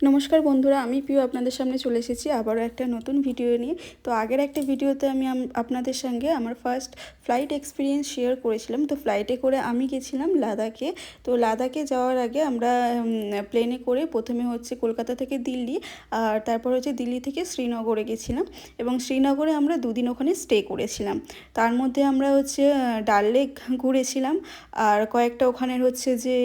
নমস্কার বন্ধুরা, আমি পিউ আপনাদের সামনে চলে এসেছি আবারও একটা নতুন ভিডিও নিয়ে। তো আগের একটা ভিডিওতে আমি আপনাদের সঙ্গে আমার ফার্স্ট ফ্লাইট এক্সপিরিয়েন্স শেয়ার করেছিলাম। তো ফ্লাইটে করে আমি গেছিলাম লাদাখে। তো লাদাখে যাওয়ার আগে আমরা প্লেনে করে প্রথমে হচ্ছে কলকাতা থেকে দিল্লি, আর তারপর হচ্ছে দিল্লি থেকে শ্রীনগরে গেছিলাম। এবং শ্রীনগরে আমরা দুদিন ওখানে স্টে করেছিলাম। তার মধ্যে আমরা হচ্ছে ডাল লেক ঘুরেছিলাম, আর কয়েকটা ওখানের হচ্ছে যে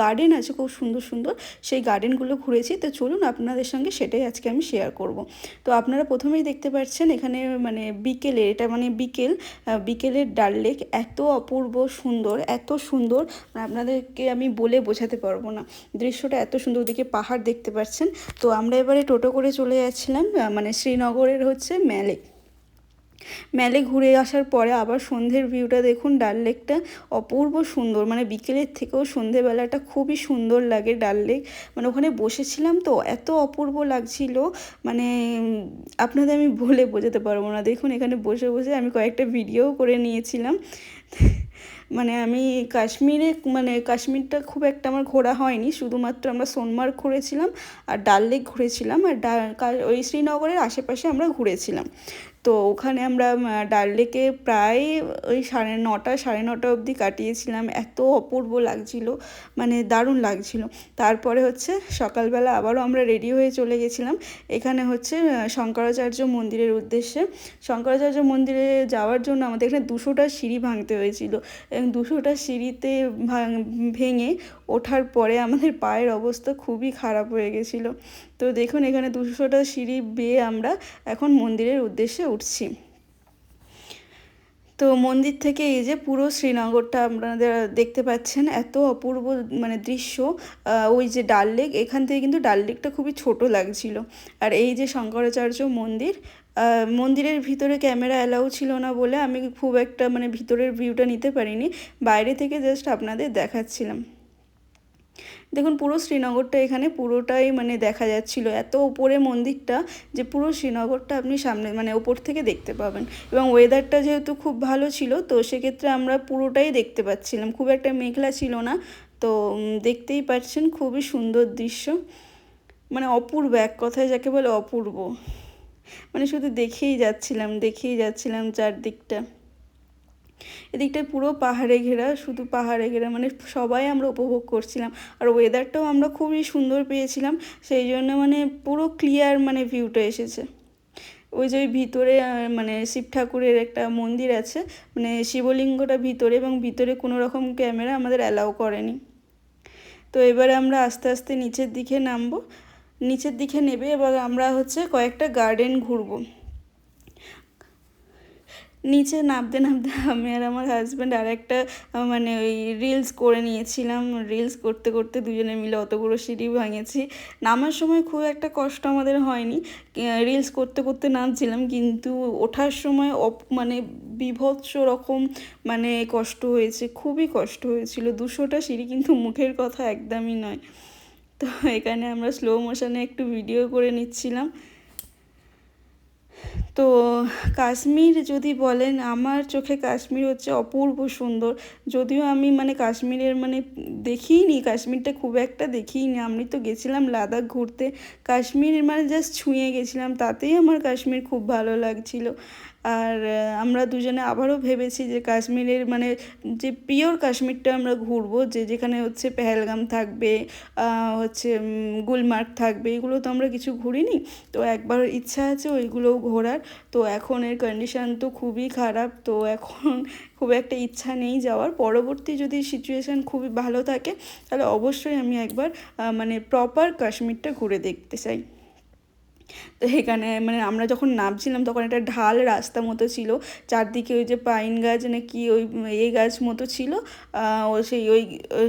গার্ডেন আছে খুব সুন্দর সুন্দর, সেই গার্ডেনগুলো ঘুরেছি। তো চলুন আপনাদের সঙ্গে সেটাই আজকে আমি শেয়ার করব। তো আপনারা প্রথমেই দেখতে পাচ্ছেন এখানে মানে বিকেলে, এটা মানে বিকেলের ডাল লেক এত অপূর্ব সুন্দর, এত সুন্দর মানে আপনাদেরকে আমি বলে বোঝাতে পারবো না। দৃশ্যটা এত সুন্দর, ওদিকে পাহাড় দেখতে পাচ্ছেন। তো আমরা এবারে টোটো করে চলে যাচ্ছিলাম মানে শ্রীনগরের হচ্ছে মেলে ঘুরে আসার পরে আবার সন্ধ্যের ভিউটা দেখুন। ডাল লেকটা অপূর্ব সুন্দর, মানে বিকেলের থেকেও সন্ধ্যেবেলাটা খুবই সুন্দর লাগে ডাল লেক। মানে ওখানে বসেছিলাম তো এত অপূর্ব লাগছিল, মানে আপনাদের আমি বলে বোঝাতে পারবো না। দেখুন এখানে বসে বসে আমি কয়েকটা ভিডিও করে নিয়েছিলাম। মানে আমি কাশ্মীরটা খুব একটা আমার ঘোরা হয়নি, শুধুমাত্র আমরা সোনমার্গ ঘুরেছিলাম আর ডাল লেক ঘুরেছিলাম, আর ওই শ্রীনগরের আশেপাশে আমরা ঘুরেছিলাম। তো ওখানে আমরা ডাল লেকে প্রায় ওই 9:30 অবধি কাটিয়েছিলাম। এত অপূর্ব লাগছিল, মানে দারুণ লাগছিল। তারপরে হচ্ছে সকালবেলা আবারও আমরা রেডি হয়ে চলে গেছিলাম এখানে হচ্ছে শঙ্করাচার্য মন্দিরের উদ্দেশ্যে। শঙ্করাচার্য মন্দিরে যাওয়ার জন্য আমাদের এখানে 200টা সিঁড়ি ভাঙতে হয়েছিল, এবং 200টা সিঁড়িতে ভেঙে ওঠার পরে আমাদের পায়ের অবস্থা খুবই খারাপ হয়ে গেছিলো। তো দেখুন এখানে 200টা সিঁড়ি বেয়ে আমরা এখন মন্দিরের উদ্দেশ্যে উঠছি। তো মন্দির থেকে এই যে পুরো শ্রীনগরটা আপনারা দেখতে পাচ্ছেন, এত অপূর্ব মানে দৃশ্য। ওই যে ডাল লেক, এখান থেকে কিন্তু ডাল লেকটা খুবই ছোট লাগছিল। আর এই যে শঙ্করাচার্য মন্দির, মন্দিরের ভিতরে ক্যামেরা অ্যালাউ ছিল না বলে আমি খুব একটা মানে ভিতরের ভিউটা নিতে পারিনি, বাইরে থেকে জাস্ট আপনাদের দেখাচ্ছিলাম। দেখুন পুরো শ্রীনগরটা এখানে পুরোটাই মানে দেখা যাচ্ছিল, এত উপরে মন্দিরটা যে পুরো শ্রীনগরটা আপনি সামনে মানে ওপর থেকে দেখতে পাবেন। এবং ওয়েদারটা যেহেতু খুব ভালো ছিল, তো সেক্ষেত্রে আমরা পুরোটাই দেখতে পাচ্ছিলাম, খুব একটা মেঘলা ছিল না। তো দেখতেই পাচ্ছেন খুবই সুন্দর দৃশ্য, মানে অপূর্ব, এক কথায় যাকে বলে অপূর্ব। মানে শুধু দেখেই যাচ্ছিলাম চারদিকটা। এদিকটায় পুরো পাহাড়ে ঘেরা, শুধু পাহাড়ে ঘেরা, মানে সবাই আমরা উপভোগ করছিলাম। আর ওয়েদারটাও আমরা খুবই সুন্দর পেয়েছিলাম, সেই জন্য মানে পুরো ক্লিয়ার মানে ভিউটা এসেছে। ওই যে ওই ভিতরে মানে শিব ঠাকুরের একটা মন্দির আছে, মানে শিবলিঙ্গটা ভিতরে, এবং ভিতরে কোনো রকম ক্যামেরা আমাদের অ্যালাউ করেনি। তো এবারে আমরা আস্তে আস্তে নিচের দিকে নামবো, নিচের দিকে নেবে এবার আমরা হচ্ছে কয়েকটা গার্ডেন ঘুরবো। নিচে নামতে নামতে আমি আর আমার হাজব্যান্ড আর একটা মানে ওই রিলস করে নিয়েছিলাম। রিলস করতে করতে দুজনে মিলে অতগুলো সিঁড়ি ভাঙেছি। নামার সময় খুব একটা কষ্ট আমাদের হয়নি, রিলস করতে করতে নামছিলাম, কিন্তু ওঠার সময় মানে বীভৎস রকম মানে কষ্ট হয়েছে, খুবই কষ্ট হয়েছিল। 200টা সিঁড়ি কিন্তু মুখের কথা একদমই নয়। তো এখানে আমরা স্লো মোশনে একটু ভিডিও করে নিচ্ছিলাম। তো কাশ্মীর যদি বলেন, আমার চোখে কাশ্মীর হচ্ছে অপূর্ব সুন্দর। যদিও আমি মানে কাশ্মীরের মানে দেখিইনি, কাশ্মীরটা খুব একটা দেখিইনি। আমি তো গেছিলাম লাদাখ ঘুরতে, কাশ্মীর মানে জাস্ট ছুঁয়ে গেছিলাম, তাতেই আমার কাশ্মীর খুব ভালো লাগছিল। আর আমরা দুজনে আবারও ভেবেছি যে কাশ্মীরের মানে যে পিওর কাশ্মীরটা আমরা ঘুরবো, যেখানে হচ্ছে পেহেলগাম থাকবে, হচ্ছে গুলমার্গ থাকবে, এগুলো তো আমরা কিছু ঘুরিনি। তো একবার ইচ্ছা আছে ওইগুলোও ঘোরার। তো এখন এর কন্ডিশান তো খুবই খারাপ, তো এখন খুব একটা ইচ্ছা নেই যাওয়ার। পরবর্তী যদি সিচুয়েশান খুবই ভালো থাকে তাহলে অবশ্যই আমি একবার মানে প্রপার কাশ্মীরটা ঘুরে দেখতে চাই। তো এখানে মানে আমরা যখন নামছিলাম তখন একটা ঢাল রাস্তা মতো ছিল, চারদিকে ওই যে পাইন গাছ নাকি ওই এই গাছ মতো ছিল। ওই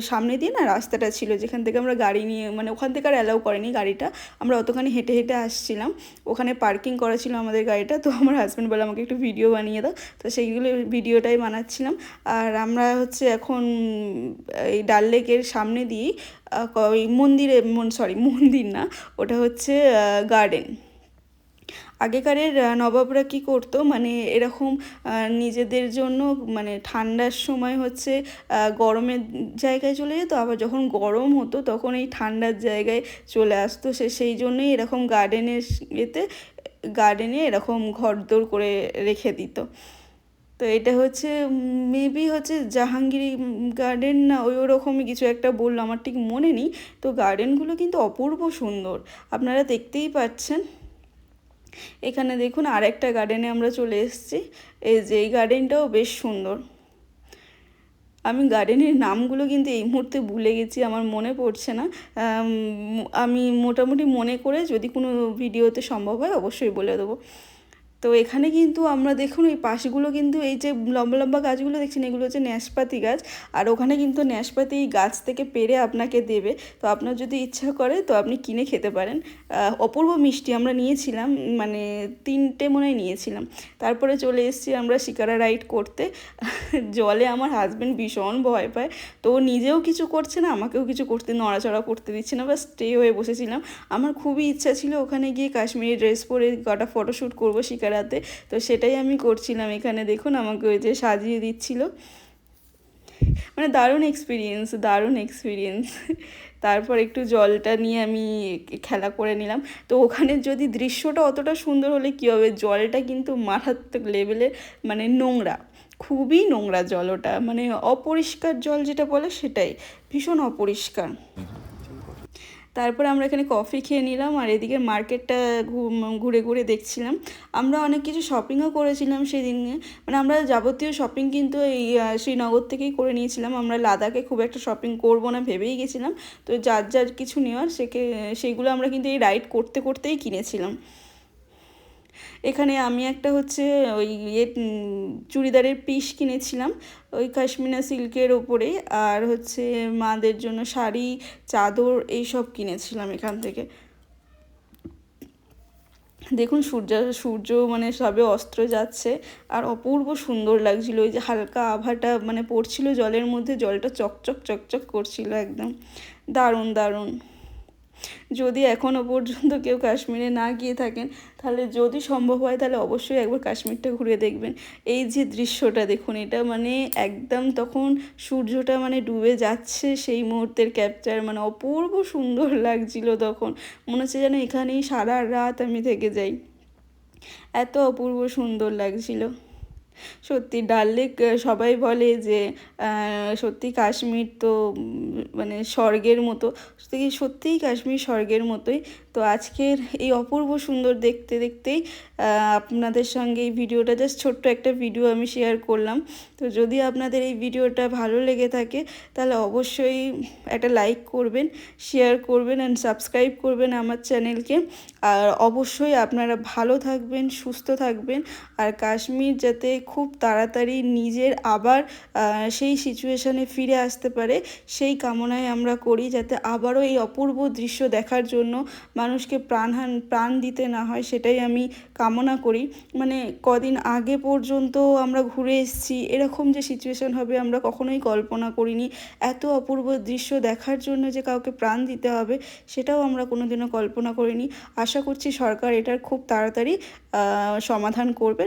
সামনে দিয়ে না রাস্তাটা ছিল, যেখান থেকে আমরা গাড়ি নিয়ে মানে ওখান থেকে আর অ্যালাউ করেনি গাড়িটা, আমরা অতখানি হেঁটে হেঁটে আসছিলাম। ওখানে পার্কিং করা ছিল আমাদের গাড়িটা। তো আমার হাজব্যান্ড বলে আমাকে একটু ভিডিও বানিয়ে দাও, তো সেইগুলো ভিডিওটাই বানাচ্ছিলাম। আর আমরা হচ্ছে এখন এই ডাল লেকের সামনে দিয়েই ওই মন্দির না, ওটা হচ্ছে গার্ডেন। আগেকারের নবাবরা কী করতো, মানে এরকম নিজেদের জন্য মানে ঠান্ডার সময় হচ্ছে গরমের জায়গায় চলে যেত, আবার যখন গরম হতো তখন এই ঠান্ডার জায়গায় চলে আসতো। সেই জন্যই এরকম গার্ডেনে এরকম ঘরদোর করে রেখে দিত। তো এটা হচ্ছে মেবি হচ্ছে জাহাঙ্গীর গার্ডেন না ওই ওরকমই কিছু একটা বললো, আমার ঠিক মনে নেই। তো গার্ডেনগুলো কিন্তু অপূর্ব সুন্দর, আপনারা দেখতেই পাচ্ছেন। এখানে দেখুন আরেকটা গার্ডেনে আমরা চলে এসেছি। এই গার্ডেনটাও বেশ সুন্দর। আমি গার্ডেনের নামগুলো কিন্তু এই মুহূর্তে ভুলে গেছি, আমার মনে পড়ছে না। আমি মোটামুটি মনে করে যদি কোনো ভিডিওতে সম্ভব হয় অবশ্যই বলে দেবো। তো এখানে কিন্তু আমরা দেখুন এই পাশগুলো কিন্তু এই যে লম্বা লম্বা গাছগুলো দেখছেন, এগুলো হচ্ছে ন্যাশপাতি গাছ। আর ওখানে কিন্তু ন্যাশপাতি গাছ থেকে পেড়ে আপনাকে দেবে, তো আপনার যদি ইচ্ছা করে তো আপনি কিনে খেতে পারেন। অপূর্ব মিষ্টি, আমরা নিয়েছিলাম, মানে 3টে মনে হয় নিয়েছিলাম। তারপরে চলে এসেছি আমরা শিকারা রাইড করতে। জলে আমার হাজব্যান্ড ভীষণ ভয় পায়, তো ও নিজেও কিছু করছে না, আমাকেও কিছু নড়াচড়া করতে দিচ্ছে না, বা স্টে হয়ে বসেছিলাম। আমার খুবই ইচ্ছা ছিল ওখানে গিয়ে কাশ্মীরি ড্রেস পরে কটা ফটোশ্যুট করবো শিকারাতে, তো সেটাই আমি করছিলাম। এখানে দেখুন আমাকে ওই যে সাজিয়ে দিচ্ছিল, মানে দারুণ এক্সপিরিয়েন্স। তারপর একটু জলটা নিয়ে আমি খেলা করে নিলাম। তো ওখানে যদি দৃশ্যটা অতটা সুন্দর হলে কী হবে, জলটা কিন্তু মারাত্মক লেভেলের মানে নোংরা, খুবই নোংরা জল ওটা, মানে অপরিষ্কার জল যেটা বলে সেটাই, ভীষণ অপরিষ্কার। তারপর আমরা এখানে কফি খেয়ে নিলাম, আর এদিকে মার্কেটটা ঘুরে ঘুরে দেখছিলাম। আমরা অনেক কিছু শপিংও করেছিলাম সেদিনে, মানে আমরা যাবতীয় শপিং কিন্তু এই শ্রীনগর থেকেই করে নিয়েছিলাম। আমরা লাদাখে খুব একটা শপিং করব না ভেবেই গেছিলাম, তো যার যার কিছু নেওয়ার সেগুলো আমরা কিন্তু এই রাইড করতে করতেই কিনেছিলাম। এখানে আমি একটা হচ্ছে ওই চুড়িদারের পিস কিনেছিলাম ওই কাশ্মীনা সিল্কের ওপরে, আর হচ্ছে মাদের জন্য শাড়ি, চাদর এইসব কিনেছিলাম এখান থেকে। দেখুন সূর্য মানে সবে অস্ত যাচ্ছে, আর অপূর্ব সুন্দর লাগছিল। ওই যে হালকা আভাটা মানে পড়ছিল জলের মধ্যে, জলটা চকচক চকচক করছিল একদম, দারুণ। যদি এখনও পর্যন্ত কেউ কাশ্মীরে না গিয়ে থাকেন, তাহলে যদি সম্ভব হয় তাহলে অবশ্যই একবার কাশ্মীরটা ঘুরে দেখবেন। এই যে দৃশ্যটা দেখুন, এটা মানে একদম তখন সূর্যটা মানে ডুবে যাচ্ছে সেই মুহূর্তের ক্যাপচার, মানে অপূর্ব সুন্দর লাগছিল তখন, মনে হচ্ছে যেন এখানেই সারা রাত আমি থেকে যাই, এত অপূর্ব সুন্দর লাগছিল। সত্যি ডাল লেক সবাই বলে যে সত্যি কাশ্মীর তো মানে স্বর্গের মতো, সত্যিই কাশ্মীর স্বর্গের মতোই। তো আজকের এই অপূর্ব সুন্দর দেখতেই আপনাদের সঙ্গে এই ভিডিওটা, জাস্ট ছোট্ট একটা ভিডিও আমি শেয়ার করলাম। তো যদি আপনাদের এই ভিডিওটা ভালো লেগে থাকে তাহলে অবশ্যই একটা লাইক করবেন, শেয়ার করবেন অ্যান্ড সাবস্ক্রাইব করবেন আমার চ্যানেলকে। আর অবশ্যই আপনারা ভালো থাকবেন, সুস্থ থাকবেন, আর কাশ্মীর যাতে খুব তাড়াতাড়ি নিজের আবার সেই সিচুয়েশানে ফিরে আসতে পারে সেই কামনায় আমরা করি, যাতে আবারও এই অপূর্ব দৃশ্য দেখার জন্য মানুষকে প্রাণ দিতে না হয়, সেটাই আমি কামনা করি। মানে কদিন আগে পর্যন্ত আমরা ঘুরে এসেছি, এরকম যে সিচুয়েশান হবে আমরা কখনোই কল্পনা করিনি। এত অপূর্ব দৃশ্য দেখার জন্য যে কাউকে প্রাণ দিতে হবে সেটাও আমরা কোনোদিনও কল্পনা করিনি। আশা করছি সরকার এটার খুব তাড়াতাড়ি সমাধান করবে।